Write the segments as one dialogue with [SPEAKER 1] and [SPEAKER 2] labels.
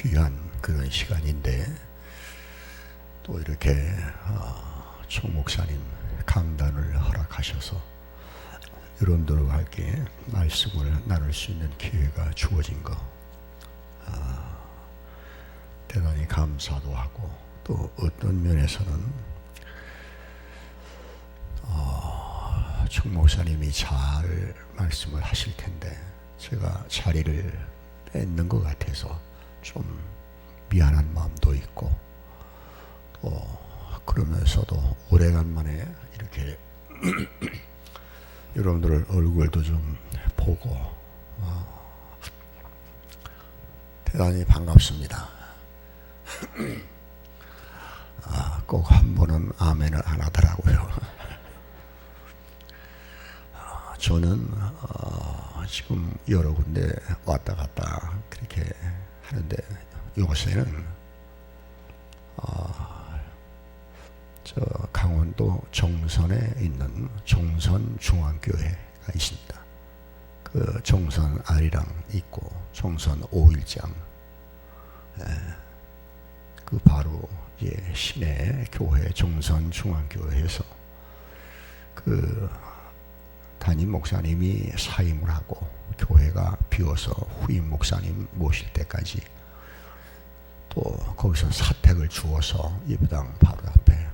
[SPEAKER 1] 귀한 그런 시간인데 또 이렇게 총 목사님 강단을 허락하셔서 여러분들과 함께 말씀을 나눌 수 있는 기회가 주어진 거 대단히 감사도 하고, 또 어떤 면에서는 총 목사님이 잘 말씀을 하실 텐데 제가 자리를 뺏는 것 같아서 좀 미안한 마음도 있고, 또 그러면서도 오래간만에 이렇게 여러분들 얼굴도 좀 보고 대단히 반갑습니다. 꼭 한 분은 아멘을 안 하더라고요. 저는 지금 여러 군데 왔다 갔다 그렇게 하는데 요새는 저 강원도 정선에 있는 정선중앙교회가 있습니다. 그 정선 아리랑 있고 정선 5일장, 그 바로 시내 교회 정선중앙교회에서 그 담임 목사님이 사임을 하고 교회가 비어서 후임 목사님 모실 때까지 또 거기서 사택을 주어서 예배당 바로 앞에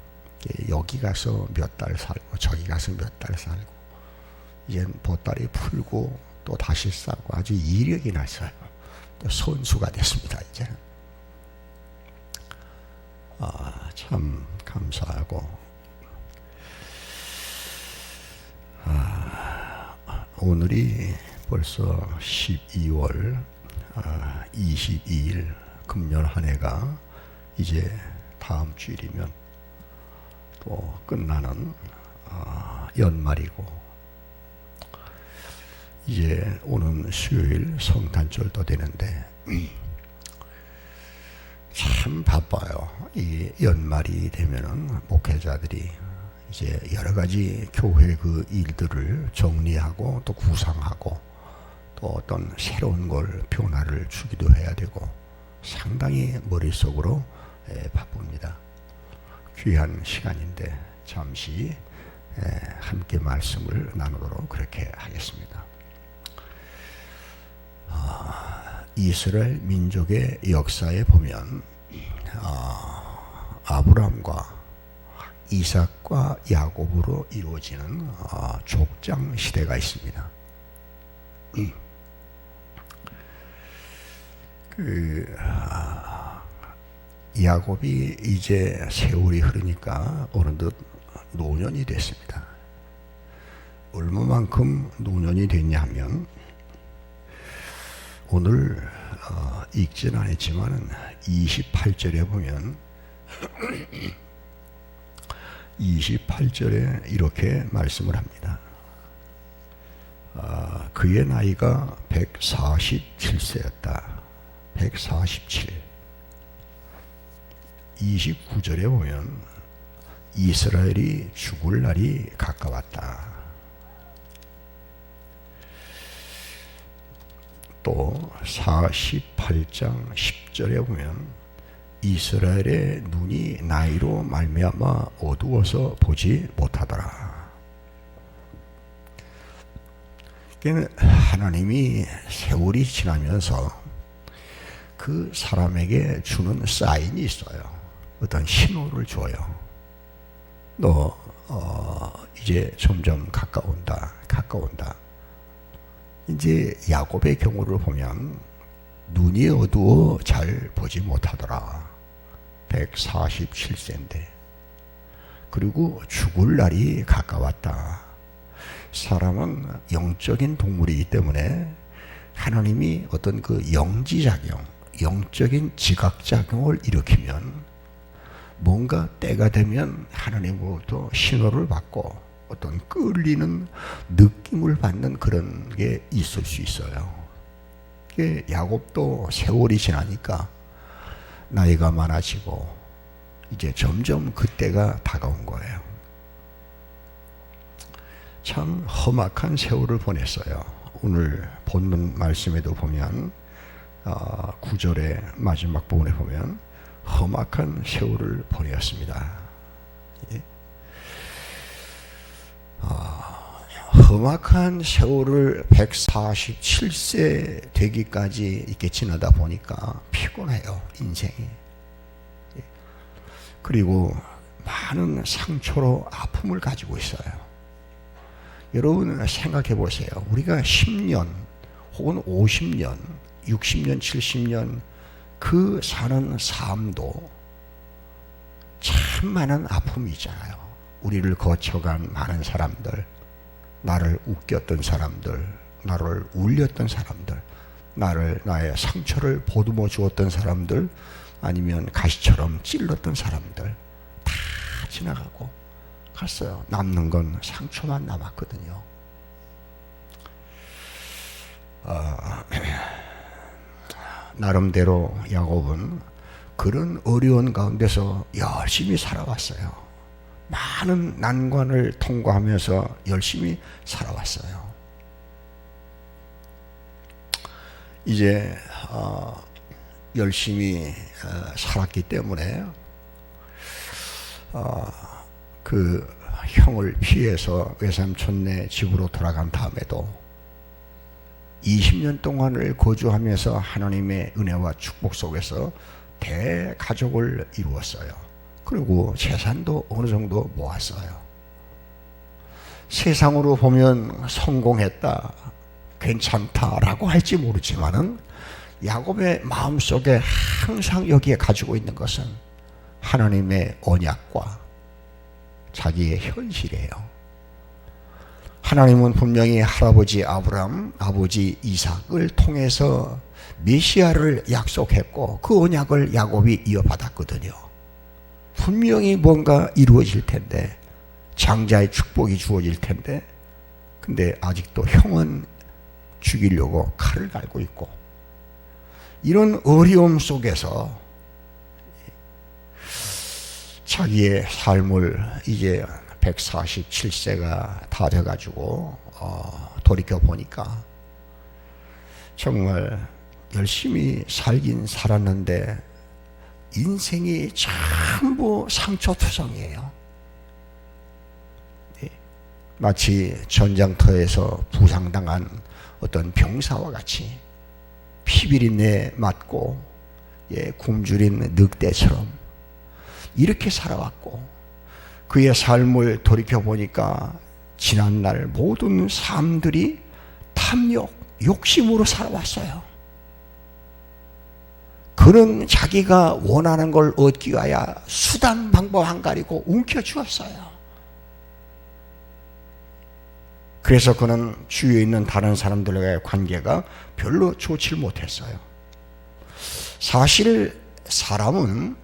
[SPEAKER 1] 여기 가서 몇 달 살고 저기 가서 몇 달 살고 이젠 보따리 풀고 또 다시 싸고 아주 이력이 났어요. 또 선수가 됐습니다. 이제는 참 감사하고, 오늘이 벌써 12월 22일 금년 한 해가 이제 다음 주일이면 또 끝나는 연말이고, 이제 오는 수요일 성탄절도 되는데 참 바빠요. 이 연말이 되면은 목회자들이 이제 여러 가지 교회 그 일들을 정리하고 또 구상하고 또 어떤 새로운 걸 변화를 주기도 해야 되고 상당히 머릿속으로 바쁩니다. 귀한 시간인데 잠시 함께 말씀을 나누도록 그렇게 하겠습니다. 이스라엘 민족의 역사에 보면 아브라함과 이삭과 야곱으로 이루어지는 족장 시대가 있습니다. 야곱이 이제 세월이 흐르니까 어느덧 노년이 됐습니다. 얼마만큼 노년이 됐냐 하면 오늘 읽지는 않았지만 28절에 보면 28절에 이렇게 말씀을 합니다. 그의 나이가 147세였다. 147. 29절에 보면 이스라엘이 죽을 날이 가까웠다. 또 48장 10절에 보면 이스라엘의 눈이 나이로 말미암아 어두워서 보지 못하더라. 하나님이 세월이 지나면서 그 사람에게 주는 사인이 있어요. 어떤 신호를 줘요. 너 이제 점점 가까운다. 이제 야곱의 경우를 보면 눈이 어두워 잘 보지 못하더라. 147세인데 그리고 죽을 날이 가까웠다. 사람은 영적인 동물이기 때문에 하나님이 어떤 그 영지작용, 영적인 지각작용을 일으키면 뭔가 때가 되면 하나님으로부터 신호를 받고 어떤 끌리는 느낌을 받는 그런 게 있을 수 있어요. 야곱도 세월이 지나니까 나이가 많아지고 이제 점점 그때가 다가온 거예요. 참 험악한 세월을 보냈어요. 오늘 본문 말씀에도 보면 9절의 마지막 부분에 보면 험악한 세월을 보내었습니다. 예. 험악한 세월을 147세 되기까지 이렇게 지나다 보니까 피곤해요, 인생이. 예. 그리고 많은 상처로 아픔을 가지고 있어요. 여러분 생각해 보세요. 우리가 10년 혹은 50년, 60년, 70년 그 사는 삶도 참 많은 아픔이 있잖아요. 우리를 거쳐간 많은 사람들, 나를 웃겼던 사람들, 나를 울렸던 사람들, 나의 상처를 보듬어 주었던 사람들, 아니면 가시처럼 찔렀던 사람들 다 지나가고 갔어요. 남는 건 상처만 남았거든요. 나름대로 야곱은 그런 어려운 가운데서 열심히 살아왔어요. 많은 난관을 통과하면서 열심히 살아왔어요. 이제 열심히 살았기 때문에 그 형을 피해서 외삼촌네 집으로 돌아간 다음에도 20년 동안을 거주하면서 하나님의 은혜와 축복 속에서 대가족을 이루었어요. 그리고 재산도 어느 정도 모았어요. 세상으로 보면 성공했다, 괜찮다라고 할지 모르지만은 야곱의 마음속에 항상 여기에 가지고 있는 것은 하나님의 언약과 자기의 현실이에요. 하나님은 분명히 할아버지 아브람, 아버지 이삭을 통해서 메시아를 약속했고 그 언약을 야곱이 이어받았거든요. 분명히 뭔가 이루어질 텐데, 장자의 축복이 주어질 텐데, 근데 아직도 형은 죽이려고 칼을 갈고 있고, 이런 어려움 속에서 자기의 삶을 이제 147세가 다 돼가지고 돌이켜 보니까 정말 열심히 살긴 살았는데 인생이 전부 상처투성이에요. 마치 전장터에서 부상당한 어떤 병사와 같이 피비린내 맞고 굶주린 늑대처럼 이렇게 살아왔고, 그의 삶을 돌이켜보니까 지난날 모든 삶들이 탐욕, 욕심으로 살아왔어요. 그런 자기가 원하는 걸 얻기 위하여 수단 방법 안 가리고 움켜쥐었어요. 그래서 그는 주위에 있는 다른 사람들과의 관계가 별로 좋지 못했어요. 사실 사람은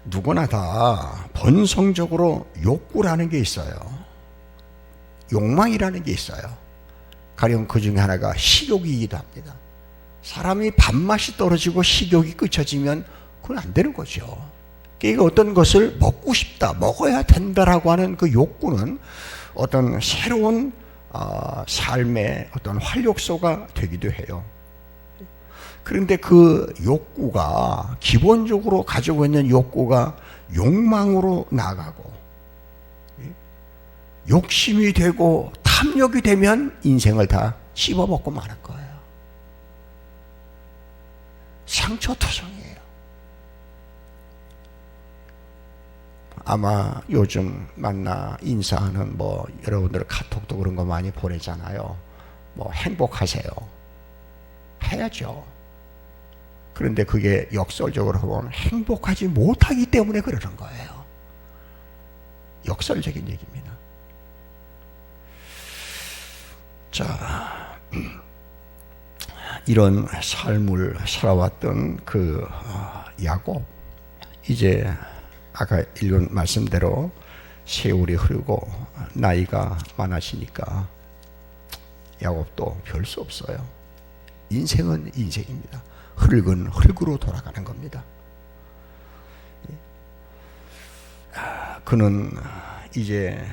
[SPEAKER 1] 누구나 다 본성적으로 욕구라는 게 있어요. 욕망이라는 게 있어요. 가령 그 중에 하나가 식욕이기도 합니다. 사람이 밥맛이 떨어지고 식욕이 끊어지면 그건 안 되는 거죠. 그러니까 어떤 것을 먹고 싶다, 먹어야 된다라고 하는 그 욕구는 어떤 새로운 삶의 어떤 활력소가 되기도 해요. 그런데 그 욕구가, 기본적으로 가지고 있는 욕구가 욕망으로 나가고 욕심이 되고 탐욕이 되면 인생을 다 씹어먹고 마는 거예요. 상처투성이에요. 아마 요즘 만나 인사하는 여러분들 카톡도 그런 거 많이 보내잖아요. 행복하세요. 해야죠. 그런데 그게 역설적으로 보면 행복하지 못하기 때문에 그러는 거예요. 역설적인 얘기입니다. 자, 이런 삶을 살아왔던 그 야곱, 이제 아까 읽은 말씀대로 세월이 흐르고 나이가 많아지니까 야곱도 별 수 없어요. 인생은 인생입니다. 흙은 흙으로 돌아가는 겁니다. 그는 이제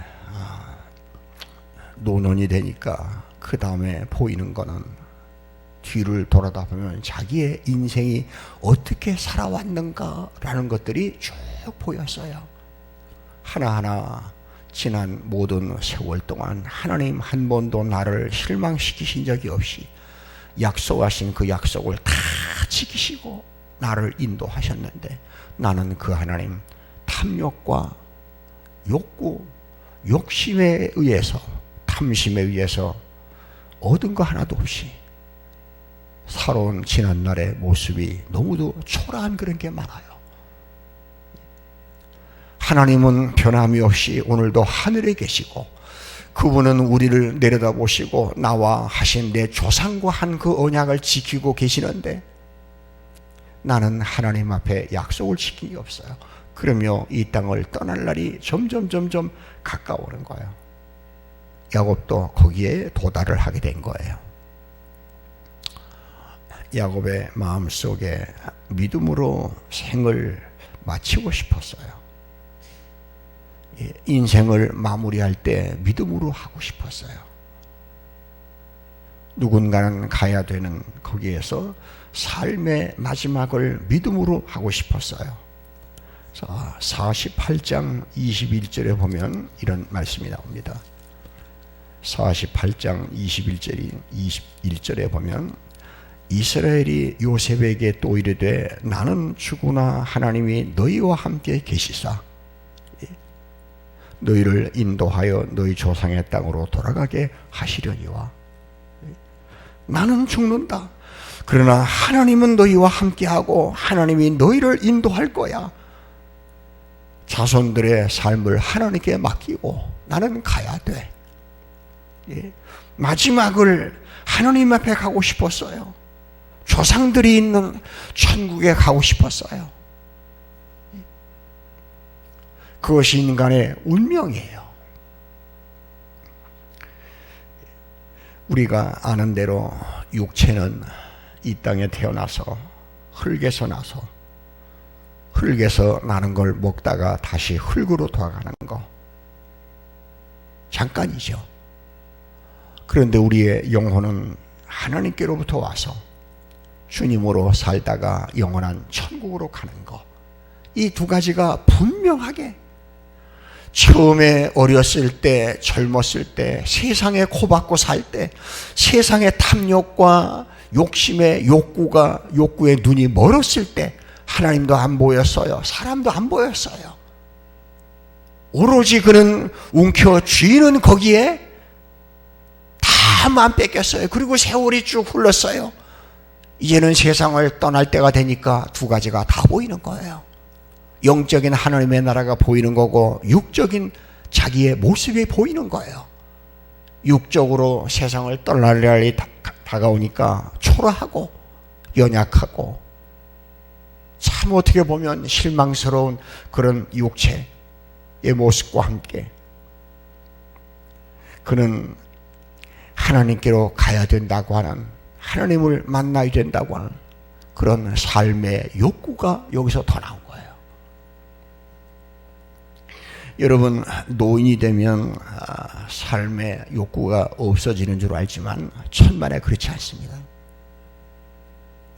[SPEAKER 1] 노년이 되니까 그 다음에 보이는 거는 뒤를 돌아다 보면 자기의 인생이 어떻게 살아왔는가라는 것들이 쭉 보였어요. 하나하나 지난 모든 세월 동안 하나님 한 번도 나를 실망시키신 적이 없이 약속하신 그 약속을 다 지키시고 나를 인도하셨는데, 나는 그 하나님 탐욕과 욕구, 욕심에 의해서, 탐심에 의해서 얻은 거 하나도 없이 살아온 지난날의 모습이 너무도 초라한 그런 게 많아요. 하나님은 변함이 없이 오늘도 하늘에 계시고, 그분은 우리를 내려다보시고 나와 하신 내 조상과 한 그 언약을 지키고 계시는데, 나는 하나님 앞에 약속을 지킨 게 없어요. 그러며 이 땅을 떠날 날이 점점 가까워오는 거예요. 야곱도 거기에 도달을 하게 된 거예요. 야곱의 마음속에 믿음으로 생을 마치고 싶었어요. 인생을 마무리할 때 믿음으로 하고 싶었어요. 누군가는 가야 되는 거기에서 삶의 마지막을 믿음으로 하고 싶었어요. 자, 48장 21절에 보면 이런 말씀이 나옵니다. 48장 21절에 보면, 이스라엘이 요셉에게 또 이르되 나는 죽으나 하나님이 너희와 함께 계시사 너희를 인도하여 너희 조상의 땅으로 돌아가게 하시려니와, 나는 죽는다. 그러나 하나님은 너희와 함께하고 하나님이 너희를 인도할 거야. 자손들의 삶을 하나님께 맡기고 나는 가야 돼. 마지막을 하나님 앞에 가고 싶었어요. 조상들이 있는 천국에 가고 싶었어요. 그것이 인간의 운명이에요. 우리가 아는 대로 육체는 이 땅에 태어나서 흙에서 나서 흙에서 나는 걸 먹다가 다시 흙으로 돌아가는 거 잠깐이죠. 그런데 우리의 영혼은 하나님께로부터 와서 주님으로 살다가 영원한 천국으로 가는 거, 이 두 가지가 분명하게, 처음에 어렸을 때, 젊었을 때, 세상에 코박고 살 때, 세상의 탐욕과 욕심의 욕구의 눈이 멀었을 때 하나님도 안 보였어요. 사람도 안 보였어요. 오로지 그는 움켜쥐는 거기에 다 마음 뺏겼어요. 그리고 세월이 쭉 흘렀어요. 이제는 세상을 떠날 때가 되니까 두 가지가 다 보이는 거예요. 영적인 하나님의 나라가 보이는 거고, 육적인 자기의 모습이 보이는 거예요. 육적으로 세상을 떠날 날이 다가오니까 초라하고 연약하고, 참 어떻게 보면 실망스러운 그런 육체의 모습과 함께 그는 하나님께로 가야 된다고 하는, 하나님을 만나야 된다고 하는 그런 삶의 욕구가 여기서 더 나온 거예요. 여러분, 노인이 되면 삶의 욕구가 없어지는 줄 알지만 천만에 그렇지 않습니다.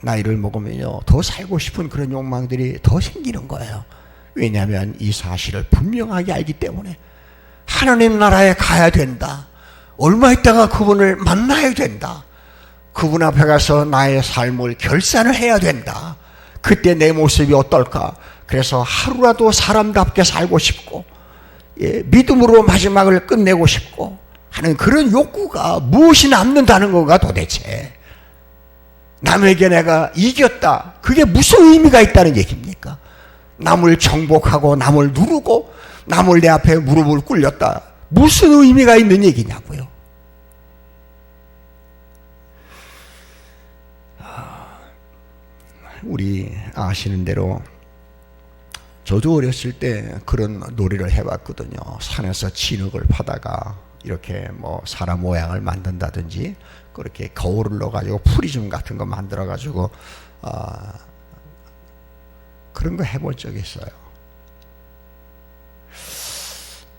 [SPEAKER 1] 나이를 먹으면요, 더 살고 싶은 그런 욕망들이 더 생기는 거예요. 왜냐하면 이 사실을 분명하게 알기 때문에 하나님 나라에 가야 된다. 얼마 있다가 그분을 만나야 된다. 그분 앞에 가서 나의 삶을 결산을 해야 된다. 그때 내 모습이 어떨까? 그래서 하루라도 사람답게 살고 싶고, 믿음으로 마지막을 끝내고 싶고 하는 그런 욕구가 무엇이 남는다는 건가 도대체? 남에게 내가 이겼다, 그게 무슨 의미가 있다는 얘기입니까? 남을 정복하고 남을 누르고 남을 내 앞에 무릎을 꿇렸다, 무슨 의미가 있는 얘기냐고요. 우리 아시는 대로 저도 어렸을 때 그런 놀이를 해봤거든요. 산에서 진흙을 파다가 이렇게 뭐 사람 모양을 만든다든지, 그렇게 거울을 넣어가지고 프리즘 같은 거 만들어가지고 그런 거 해본 적이 있어요.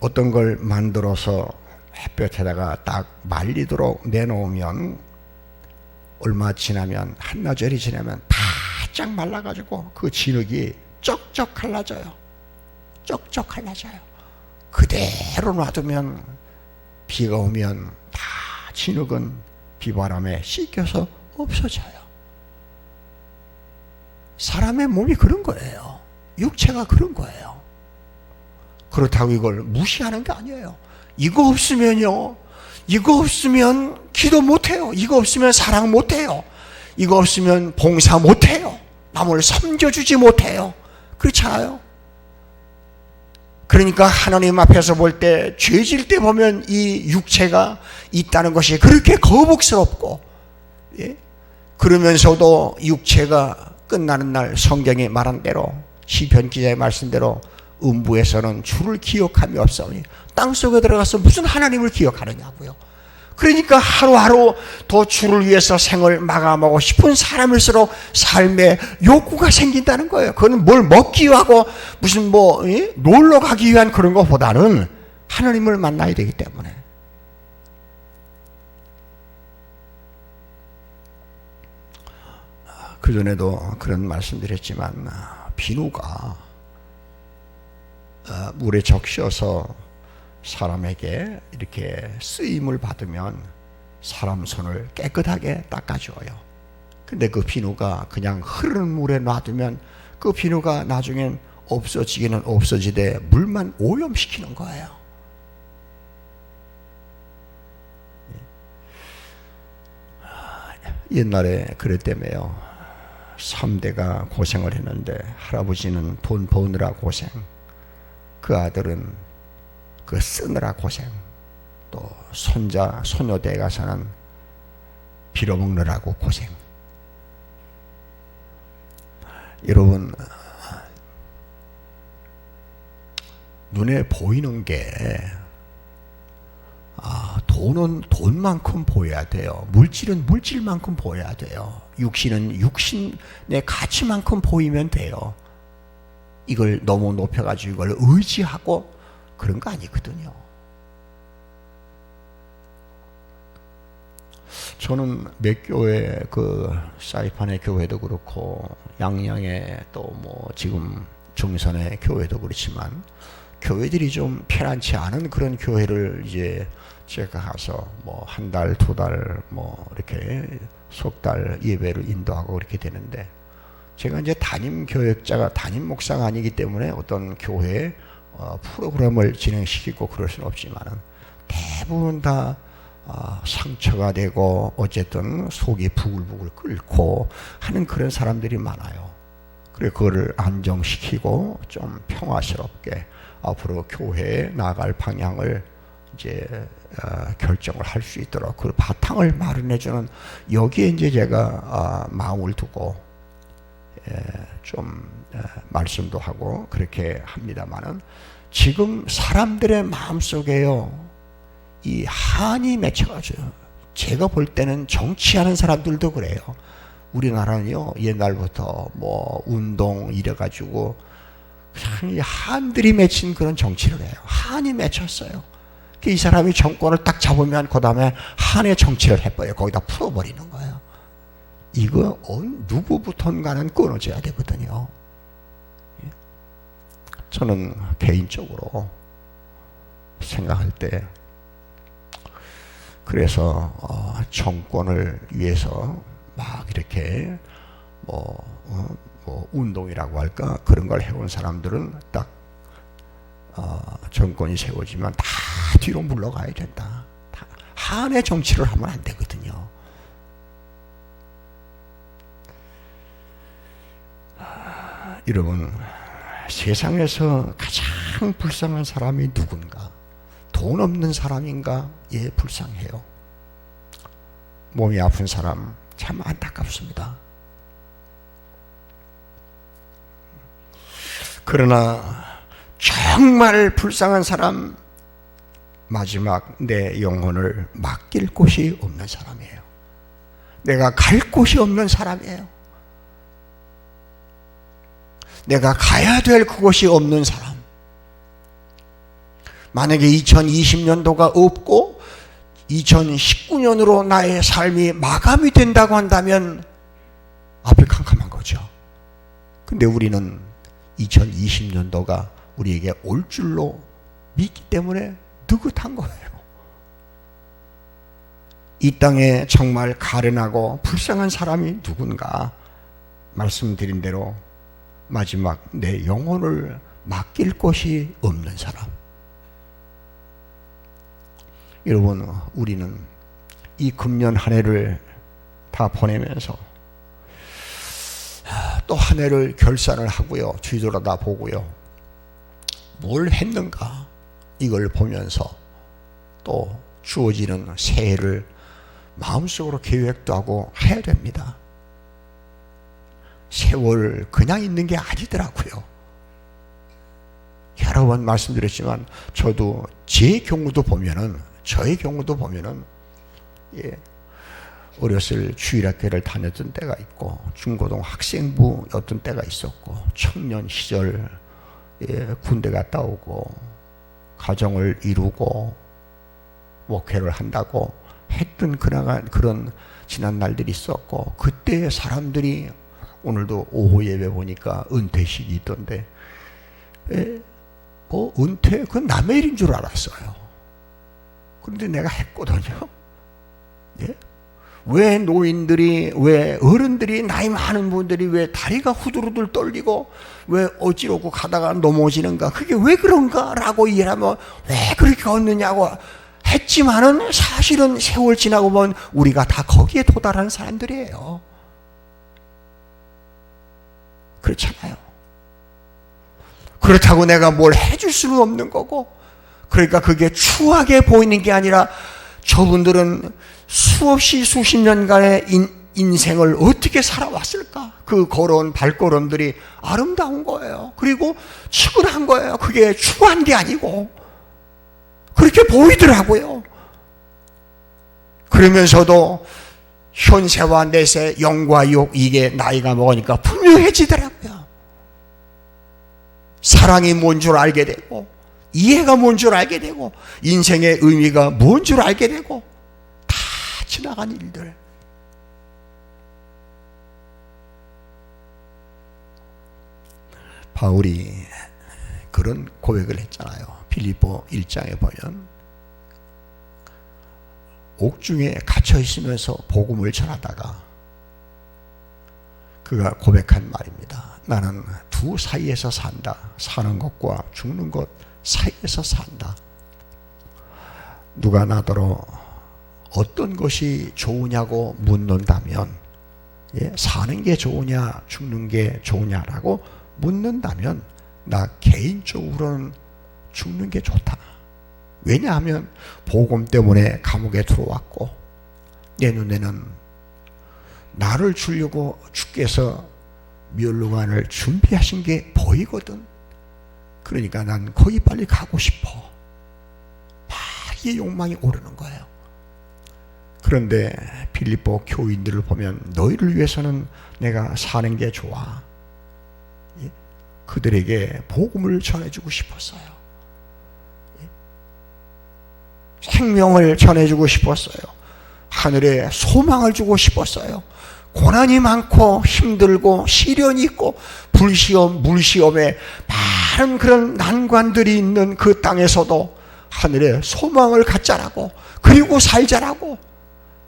[SPEAKER 1] 어떤 걸 만들어서 햇볕에다가 딱 말리도록 내놓으면 얼마 지나면, 한나절이 지나면 바짝 말라가지고 그 진흙이 쩍쩍 갈라져요. 쩍쩍 갈라져요. 그대로 놔두면 비가 오면 다 진흙은 비바람에 씻겨서 없어져요. 사람의 몸이 그런 거예요. 육체가 그런 거예요. 그렇다고 이걸 무시하는 게 아니에요. 이거 없으면요, 이거 없으면 기도 못해요. 이거 없으면 사랑 못해요. 이거 없으면 봉사 못해요. 남을 섬겨주지 못해요. 그렇잖아요. 그러니까 하나님 앞에서 볼 때, 죄질 때 보면 이 육체가 있다는 것이 그렇게 거북스럽고, 예? 그러면서도 육체가 끝나는 날 성경이 말한 대로, 시편 기자의 말씀대로 음부에서는 주를 기억함이 없사오니 땅속에 들어가서 무슨 하나님을 기억하느냐고요. 그러니까 하루하루 더 주를 위해서 생을 마감하고 싶은 사람일수록 삶에 욕구가 생긴다는 거예요. 그건 뭘 먹기 위하고 무슨 놀러 가기 위한 그런 것보다는 하나님을 만나야 되기 때문에. 그전에도 그런 말씀드렸지만, 비누가 물에 적셔서 사람에게 이렇게 쓰임을 받으면 사람 손을 깨끗하게 닦아줘요. 근데 그 비누가 그냥 흐르는 물에 놔두면 그 비누가 나중엔 없어지기는 없어지되 물만 오염시키는 거예요. 옛날에 그랬다며요. 3대가 고생을 했는데 할아버지는 돈 버느라 고생, 그 아들은 그 쓰느라 고생, 또 손자 손녀대 가서는 빌어먹느라고 고생. 여러분, 눈에 보이는 게 돈은 돈만큼 보여야 돼요. 물질은 물질만큼 보여야 돼요. 육신은 육신의 가치만큼 보이면 돼요. 이걸 너무 높여가지고 이걸 의지하고 그런 거 아니거든요. 저는 몇 교회, 그 사이판의 교회도 그렇고 양양의 또 지금 중선의 교회도 그렇지만, 교회들이 좀 편안치 않은 그런 교회를 이제 제가 가서 한 달, 두 달, 이렇게 석 달 예배를 인도하고 그렇게 되는데, 제가 이제 담임 교역자가, 담임 목사가 아니기 때문에 어떤 교회 프로그램을 진행시키고 그럴 수는 없지만은, 대부분 다 상처가 되고 어쨌든 속이 부글부글 끓고 하는 그런 사람들이 많아요. 그래, 그거를 안정시키고 좀 평화스럽게 앞으로 교회에 나아갈 방향을 이제 결정을 할 수 있도록 그 바탕을 마련해주는, 여기에 이제 제가 마음을 두고 좀 말씀도 하고 그렇게 합니다만은, 지금 사람들의 마음속에요, 이 한이 맺혀가지고, 제가 볼 때는 정치하는 사람들도 그래요. 우리나라는요, 옛날부터 운동 이래가지고 그냥 한들이 맺힌 그런 정치를 해요. 한이 맺혔어요. 이 사람이 정권을 딱 잡으면 그 다음에 한의 정치를 해버려요. 거기다 풀어버리는 거예요. 이거 누구부턴가는 끊어져야 되거든요. 저는 개인적으로 생각할 때, 그래서 정권을 위해서 막 이렇게 운동이라고 할까, 그런 걸 해온 사람들은 딱 정권이 세워지면 다 뒤로 물러가야 된다. 다 한의 정치를 하면 안 되거든요. 여러분, 세상에서 가장 불쌍한 사람이 누군가? 돈 없는 사람인가? 예, 불쌍해요. 몸이 아픈 사람 참 안타깝습니다. 그러나 정말 불쌍한 사람, 마지막 내 영혼을 맡길 곳이 없는 사람이에요. 내가 갈 곳이 없는 사람이에요. 내가 가야 될 그곳이 없는 사람. 만약에 2020년도가 없고 2019년으로 나의 삶이 마감이 된다고 한다면 앞이 캄캄한 거죠. 근데 우리는 2020년도가 우리에게 올 줄로 믿기 때문에 느긋한 거예요. 이 땅에 정말 가련하고 불쌍한 사람이 누군가? 말씀드린 대로 마지막 내 영혼을 맡길 곳이 없는 사람. 여러분, 우리는 이 금년 한 해를 다 보내면서 또 한 해를 결산을 하고요, 뒤돌아다 보고요, 뭘 했는가 이걸 보면서 또 주어지는 새해를 마음속으로 계획도 하고 해야 됩니다. 세월 그냥 있는 게 아니더라고요. 여러 번 말씀드렸지만 저도 저의 경우도 보면은 어렸을 주일학교를 다녔던 때가 있고 중고등 학생부였던 때가 있었고 청년 시절 군대 갔다 오고 가정을 이루고 목회를 한다고 했던 그런 지난 날들이 있었고, 그때 사람들이 오늘도 오후 예배 보니까 은퇴식이 있던데 은퇴 그건 남의 일인 줄 알았어요. 그런데 내가 했거든요. 예? 왜 노인들이, 왜 어른들이, 나이 많은 분들이 왜 다리가 후들후들 떨리고 왜 어지럽고 가다가 넘어지는가, 그게 왜 그런가 라고 이해하면 왜 그렇게 걷느냐고 했지만은 사실은 세월 지나고 보면 우리가 다 거기에 도달하는 사람들이에요. 그렇잖아요. 그렇다고 내가 뭘 해줄 수는 없는 거고, 그러니까 그게 추하게 보이는 게 아니라 저분들은 수없이 수십 년간의 인생을 어떻게 살아왔을까? 그 걸어온 발걸음들이 아름다운 거예요. 그리고 치근한 거예요. 그게 추한 게 아니고 그렇게 보이더라고요. 그러면서도 현세와 내세, 영과 육, 이게 나이가 먹으니까 분명해지더라고요. 사랑이 뭔 줄 알게 되고, 이해가 뭔 줄 알게 되고, 인생의 의미가 뭔 줄 알게 되고, 다 지나간 일들. 바울이 그런 고백을 했잖아요. 빌립보 1장에 보면 옥중에 갇혀 있으면서 복음을 전하다가 그가 고백한 말입니다. 나는 두 사이에서 산다. 사는 것과 죽는 것 사이에서 산다. 누가 나더러 어떤 것이 좋으냐고 묻는다면, 사는 게 좋으냐 죽는 게 좋으냐라고 묻는다면 나 개인적으로는 죽는 게 좋다. 왜냐하면 복음 때문에 감옥에 들어왔고 내 눈에는 나를 주려고 주께서 멸루관을 준비하신 게 보이거든. 그러니까 난 거기 빨리 가고 싶어. 막 이 욕망이 오르는 거예요. 그런데 빌립보 교인들을 보면 너희를 위해서는 내가 사는 게 좋아. 그들에게 복음을 전해주고 싶었어요. 생명을 전해주고 싶었어요. 하늘에 소망을 주고 싶었어요. 고난이 많고 힘들고 시련이 있고 불시험, 물시험에 많은 그런 난관들이 있는 그 땅에서도 하늘에 소망을 갖자라고, 그리고 살자라고,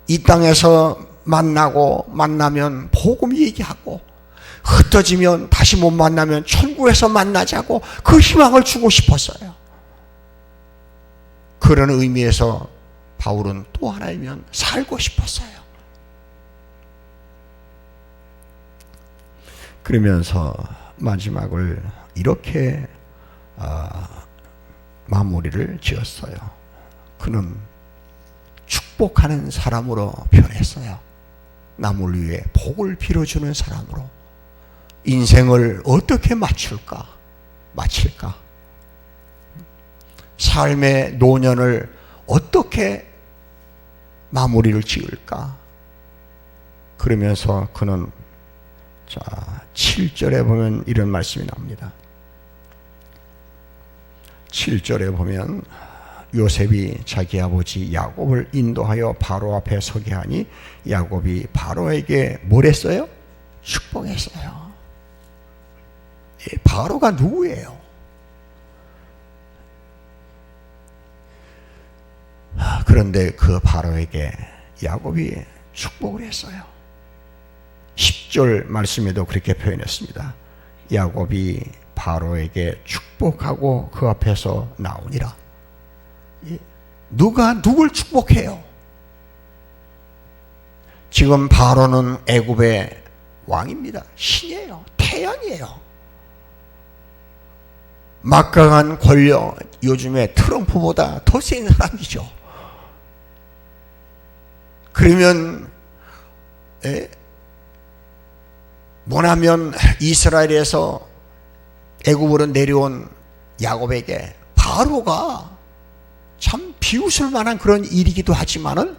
[SPEAKER 1] 이 땅에서 만나면 복음 얘기하고, 흩어지면 다시 못 만나면 천국에서 만나자고 그 희망을 주고 싶었어요. 그런 의미에서 바울은 또 하나이면 살고 싶었어요. 그러면서 마지막을 이렇게 마무리를 지었어요. 그는 축복하는 사람으로 변했어요. 남을 위해 복을 빌어주는 사람으로. 인생을 어떻게 마칠까? 삶의 노년을 어떻게 마무리를 지을까? 그러면서 그는 7절에 보면 이런 말씀이 나옵니다. 7절에 보면 요셉이 자기 아버지 야곱을 인도하여 바로 앞에 서게 하니 야곱이 바로에게 뭘 했어요? 축복했어요. 바로가 누구예요? 그런데 그 바로에게 야곱이 축복을 했어요. 10절 말씀에도 그렇게 표현했습니다. 야곱이 바로에게 축복하고 그 앞에서 나오니라. 누가 누굴 축복해요? 지금 바로는 애굽의 왕입니다. 신이에요. 태양이에요. 막강한 권력, 요즘에 트럼프보다 더 센 사람이죠. 그러면 뭐냐면 이스라엘에서 애굽으로 내려온 야곱에게 바로가 참 비웃을 만한 그런 일이기도 하지만은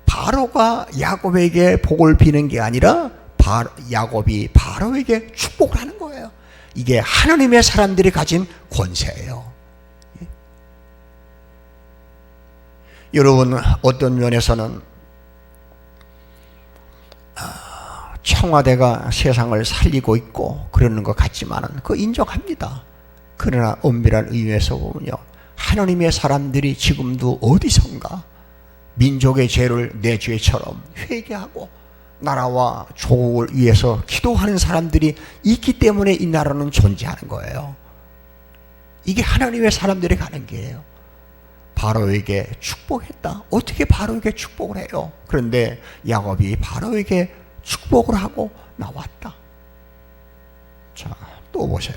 [SPEAKER 1] 바로가 야곱에게 복을 비는 게 아니라 야곱이 바로에게 축복을 하는 거예요. 이게 하나님의 사람들이 가진 권세예요. 여러분, 어떤 면에서는 청와대가 세상을 살리고 있고 그러는 것 같지만은 그거 인정합니다. 그러나 엄밀한 의미에서 보면요, 하나님의 사람들이 지금도 어디선가 민족의 죄를 내 죄처럼 회개하고 나라와 조국을 위해서 기도하는 사람들이 있기 때문에 이 나라는 존재하는 거예요. 이게 하나님의 사람들이 가는 길이에요. 바로에게 축복했다. 어떻게 바로에게 축복을 해요? 그런데 야곱이 바로에게 축복을 하고 나왔다. 자, 또 보세요.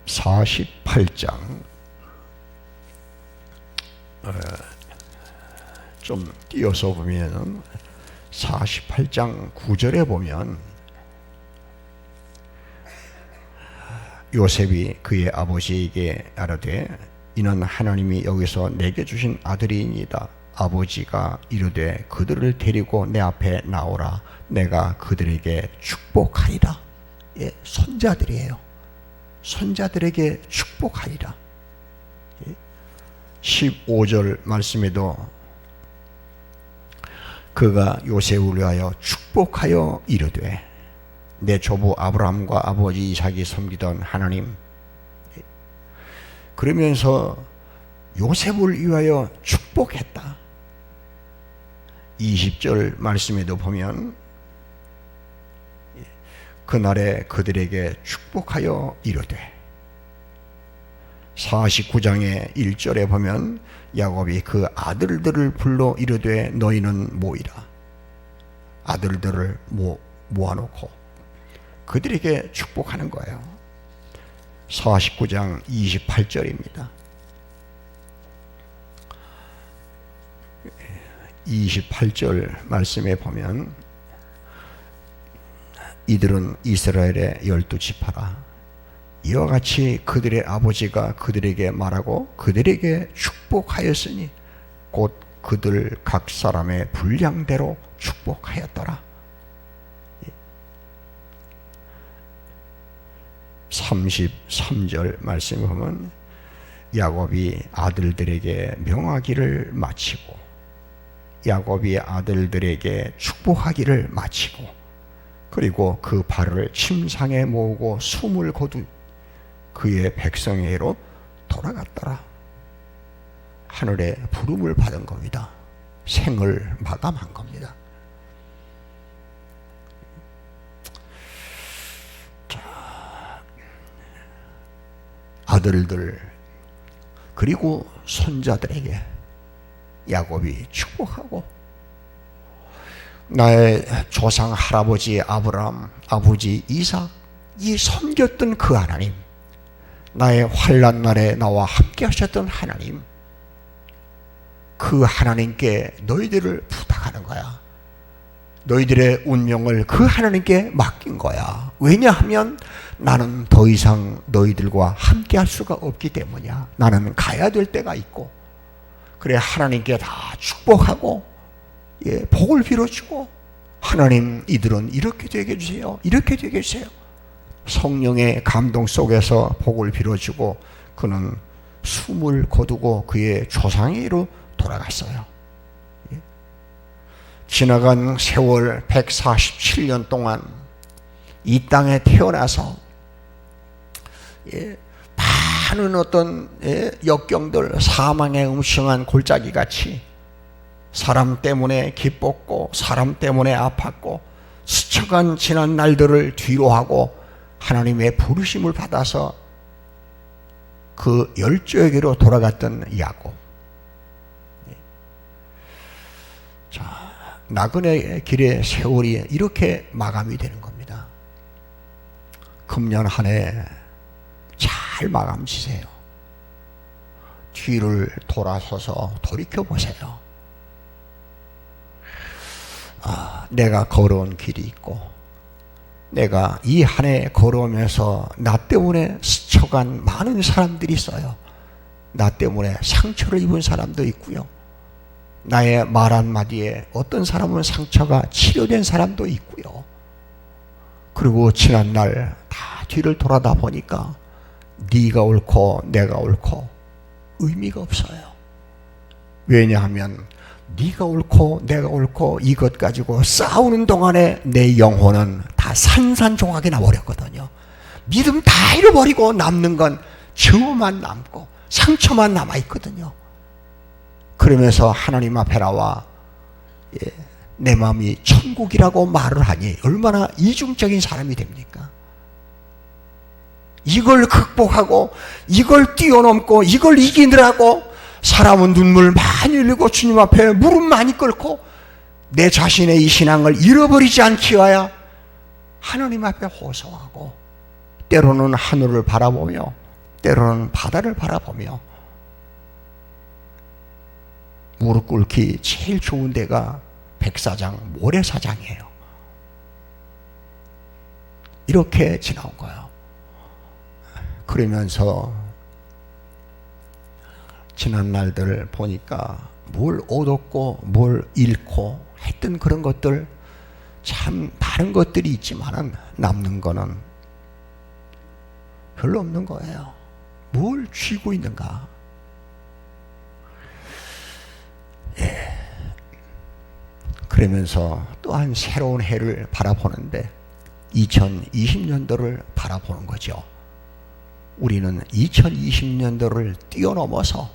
[SPEAKER 1] 48장 좀 띄어서 보면 48장 9절에 보면 요셉이 그의 아버지에게 아뢰되 이는 하나님이 여기서 내게 주신 아들이니이다. 아버지가 이르되 그들을 데리고 내 앞에 나오라. 내가 그들에게 축복하리라. 예, 손자들이에요. 손자들에게 축복하리라. 예, 15절 말씀에도 그가 요셉을 위하여 축복하여 이르되 내 조부 아브라함과 아버지 이삭이 섬기던 하나님. 그러면서 요셉을 위하여 축복했다. 20절 말씀에도 보면 그날에 그들에게 축복하여 이르되 49장의 1절에 보면 야곱이 그 아들들을 불러 이르되 너희는 모이라. 아들들을 모아놓고 그들에게 축복하는 거예요. 49장 28절입니다. 28절 말씀에 보면 이들은 이스라엘의 12지파라. 이와 같이 그들의 아버지가 그들에게 말하고 그들에게 축복하였으니 곧 그들 각 사람의 분량대로 축복하였더라. 33절 말씀에 보면 야곱이 아들들에게 명하기를 마치고 야곱이 아들들에게 축복하기를 마치고 그리고 그 발을 침상에 모으고 숨을 거두 그의 백성에게로 돌아갔더라. 하늘의 부름을 받은 겁니다. 생을 마감한 겁니다. 자, 아들들 그리고 손자들에게 야곱이 축복하고 나의 조상 할아버지 아브라함, 아버지 이삭 이 섬겼던 그 하나님, 나의 환난 날에 나와 함께 하셨던 하나님, 그 하나님께 너희들을 부탁하는 거야. 너희들의 운명을 그 하나님께 맡긴 거야. 왜냐하면 나는 더 이상 너희들과 함께 할 수가 없기 때문이야. 나는 가야 될 때가 있고, 그래 하나님께 다 축복하고 복을 빌어주고, 하나님 이들은 이렇게 되게 해주세요, 이렇게 되게 해주세요. 성령의 감동 속에서 복을 빌어주고 그는 숨을 거두고 그의 조상에게로 돌아갔어요. 지나간 세월 147년 동안 이 땅에 태어나서 많은 어떤 역경들, 사망의 음침한 골짜기 같이 사람 때문에 기뻤고 사람 때문에 아팠고 스쳐간 지난 날들을 뒤로하고 하나님의 부르심을 받아서 그 열조에게로 돌아갔던 야곱. 자, 나그네의 길의 세월이 이렇게 마감이 되는 겁니다. 금년 한 해 잘 마감 지세요. 뒤를 돌아서서 돌이켜보세요. 내가 걸어온 길이 있고 내가 이 한 해 걸어오면서 나 때문에 스쳐간 많은 사람들이 있어요. 나 때문에 상처를 입은 사람도 있고요. 나의 말 한마디에 어떤 사람은 상처가 치료된 사람도 있고요. 그리고 지난날 다 뒤를 돌아다 보니까 네가 옳고 내가 옳고 의미가 없어요. 왜냐하면 네가 옳고 내가 옳고 이것 가지고 싸우는 동안에 내 영혼은 다 산산조각이 나버렸거든요. 믿음 다 잃어버리고 남는 건 증오만 남고 상처만 남아있거든요. 그러면서 하나님 앞에 나와 내 마음이 천국이라고 말을 하니 얼마나 이중적인 사람이 됩니까? 이걸 극복하고 이걸 뛰어넘고 이걸 이기느라고 사람은 눈물 많이 흘리고 주님 앞에 무릎 많이 꿇고 내 자신의 이 신앙을 잃어버리지 않기 위하여 하나님 앞에 호소하고 때로는 하늘을 바라보며 때로는 바다를 바라보며 무릎 꿇기 제일 좋은 데가 백사장, 모래사장이에요. 이렇게 지나온 거예요. 그러면서 지난 날들 보니까 뭘 얻었고 뭘 잃고 했던 그런 것들 참 많은 것들이 있지만은 남는 거는 별로 없는 거예요. 뭘 쥐고 있는가? 그러면서 또한 새로운 해를 바라보는데 2020년도를 바라보는 거죠. 우리는 2020년도를 뛰어넘어서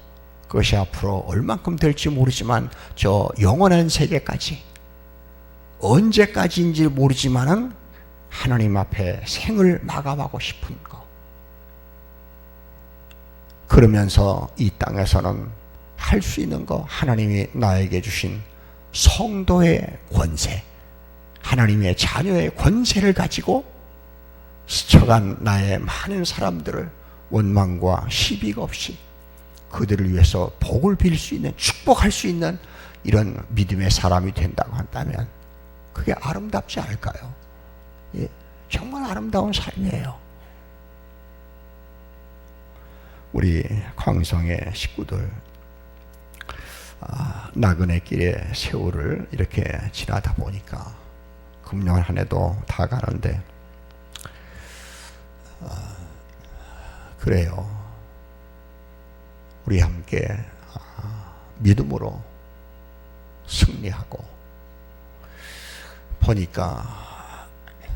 [SPEAKER 1] 그것이 앞으로 얼만큼 될지 모르지만 저 영원한 세계까지 언제까지인지 모르지만은 하나님 앞에 생을 마감하고 싶은 거. 그러면서 이 땅에서는 할 수 있는 거, 하나님이 나에게 주신 성도의 권세, 하나님의 자녀의 권세를 가지고 스쳐간 나의 많은 사람들을 원망과 시비가 없이 그들을 위해서 복을 빌 수 있는, 축복할 수 있는 이런 믿음의 사람이 된다고 한다면 그게 아름답지 않을까요? 예, 정말 아름다운 삶이에요. 우리 광성의 식구들 나그네 길의 세월을 이렇게 지나다 보니까 금년 한 해도 다 가는데 그래요. 우리 함께 믿음으로 승리하고 보니까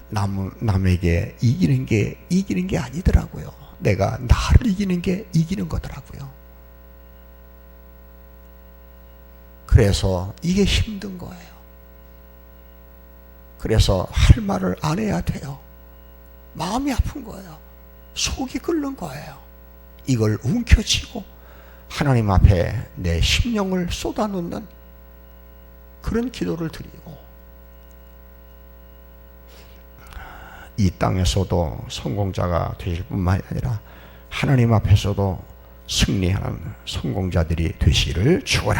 [SPEAKER 1] 남에게 이기는 게 아니더라고요. 내가 나를 이기는 게 이기는 거더라고요. 그래서 이게 힘든 거예요. 그래서 할 말을 안 해야 돼요. 마음이 아픈 거예요. 속이 끓는 거예요. 이걸 움켜쥐고 하나님 앞에 내 심령을 쏟아놓는 그런 기도를 드리고 이 땅에서도 성공자가 되실 뿐만 아니라 하나님 앞에서도 승리하는 성공자들이 되시기를 축원합니다.